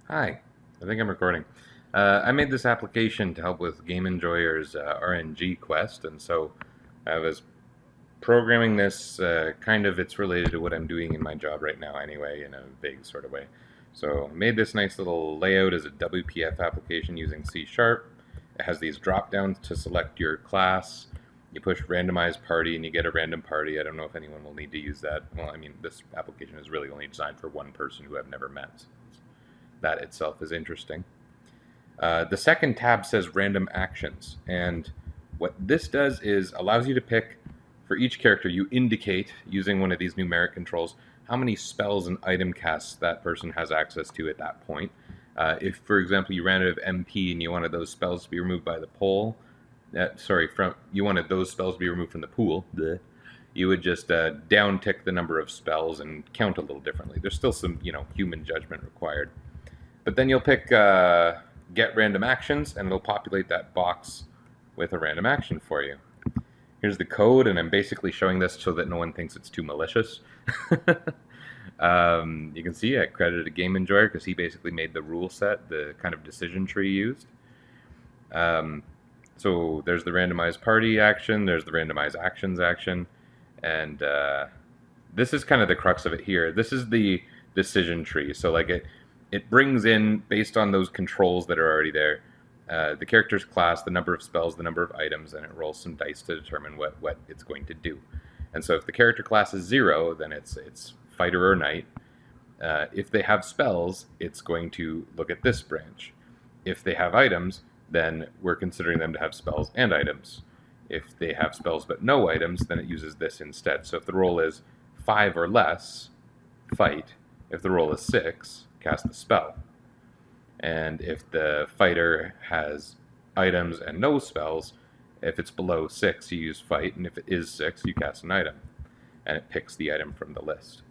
Hi, I think I'm recording. I made this application to help with Game Enjoyer's RNG quest, and so I was programming this it's related to what I'm doing in my job right now anyway, in a vague sort of way. So I made this nice little layout as a WPF application using C#. It has these drop downs to select your class. You push randomized party and you get a random party. I don't know if anyone will need to use that. Well, I mean, this application is really only designed for one person who I've never met. So that itself is interesting. The second tab says random actions, and what this does is allows you to pick, for each character, you indicate using one of these numeric controls how many spells and item casts that person has access to at that point. If, for example, you ran out of MP and you wanted those spells to be removed by the pool, you wanted those spells to be removed from the pool, you would just down tick the number of spells and count a little differently. There's still some, human judgment required. But then you'll pick get random actions, and it'll populate that box with a random action for you. Here's the code, and I'm basically showing this so that no one thinks it's too malicious. You can see I credited a Game Enjoyer because he basically made the rule set, the kind of decision tree used. So there's the randomized party action, there's the randomized actions action, and this is kind of the crux of it here. This is the decision tree. So like it brings in, based on those controls that are already there, the character's class, the number of spells, the number of items, and it rolls some dice to determine what it's going to do. And so if the character class is 0, then it's fighter or knight. If they have spells, it's going to look at this branch. If they have items, then we're considering them to have spells and items. If they have spells but no items, then it uses this instead. So if the roll is 5 or less, fight. If the roll is 6, cast the spell. And if the fighter has items and no spells, if it's below 6, you use fight, and if it is 6, you cast an item. And it picks the item from the list.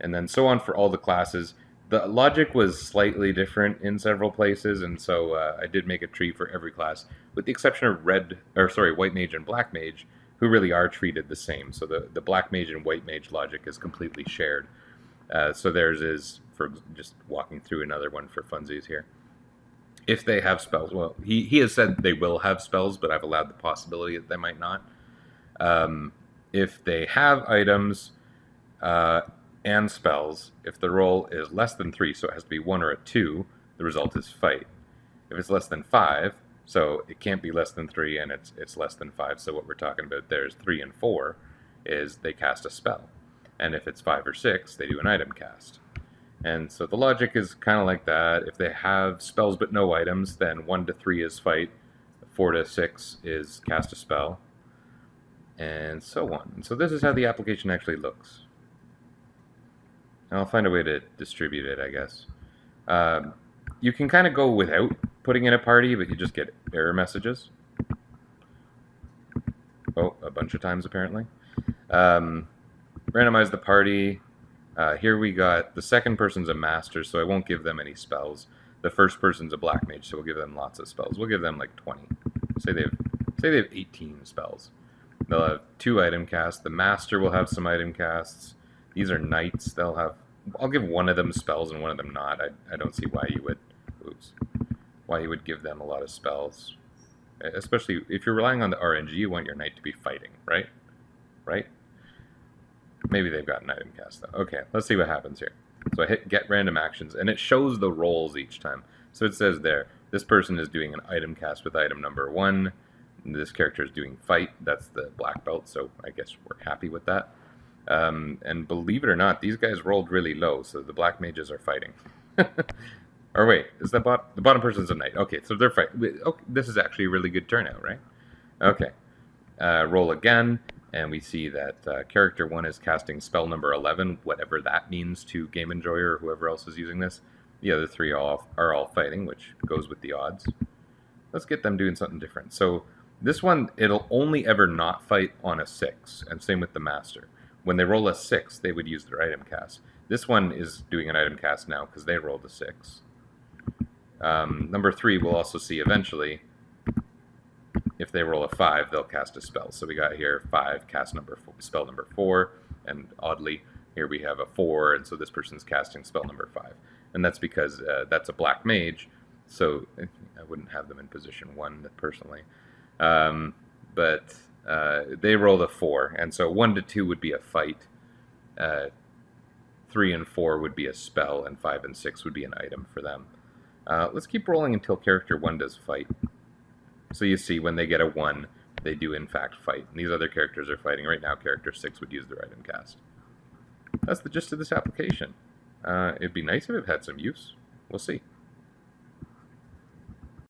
And then so on for all the classes. The logic was slightly different in several places, and so I did make a tree for every class, with the exception of white mage and black mage, who really are treated the same. So the black mage and white mage logic is completely shared. So theirs is, for just walking through another one for funsies here. If they have spells, well, he has said they will have spells, but I've allowed the possibility that they might not. If they have items and spells, if the roll is less than 3, so it has to be 1 or a 2, the result is fight. If it's less than 5, so it can't be less than 3, and it's less than 5, so what we're talking about there is 3 and 4, is they cast a spell. And if it's 5 or 6, they do an item cast. And so the logic is kind of like that. If they have spells but no items, then 1 to 3 is fight, 4 to 6 is cast a spell, and so on. And so this is how the application actually looks. I'll find a way to distribute it, I guess. You can kind of go without putting in a party, but you just get error messages. Oh, a bunch of times apparently. Randomize the party. Here we got the second person's a master, so I won't give them any spells. The first person's a black mage, so we'll give them lots of spells. We'll give them like 20. Say they have 18 spells. They'll have 2 item casts. The master will have some item casts. These are knights. I'll give one of them spells and one of them not. I don't see why you would give them a lot of spells. Especially if you're relying on the RNG, you want your knight to be fighting, right? Right? Maybe they've got an item cast though. Okay, let's see what happens here. So I hit get random actions, and it shows the rolls each time. So it says there, this person is doing an item cast with item number 1. This character is doing fight. That's the black belt, so I guess we're happy with that. And believe it or not, these guys rolled really low, so the black mages are fighting. Or wait, is the bottom person's a knight? Okay, so they're fighting. Okay, this is actually a really good turnout, right? Okay, roll again, and we see that character 1 is casting spell number 11, whatever that means to Game Enjoyer or whoever else is using this. The other 3 are all fighting, which goes with the odds. Let's get them doing something different. So this one, it'll only ever not fight on a 6, and same with the master. When they roll a 6, they would use their item cast. This one is doing an item cast now because they rolled a 6. Number 3 we'll also see eventually. If they roll a 5, they'll cast a spell. So we got here 5, spell number 4, and oddly, here we have a 4, and so this person's casting spell number 5. and that's because that's a black mage, so I wouldn't have them in position 1 personally. But they rolled a 4, and so 1 to 2 would be a fight, 3 and 4 would be a spell, and 5 and 6 would be an item for them. Let's keep rolling until character 1 does fight. So you see, when they get a 1, they do in fact fight. And these other characters are fighting. Right now, character 6 would use their item cast. That's the gist of this application. It'd be nice if it had some use. We'll see.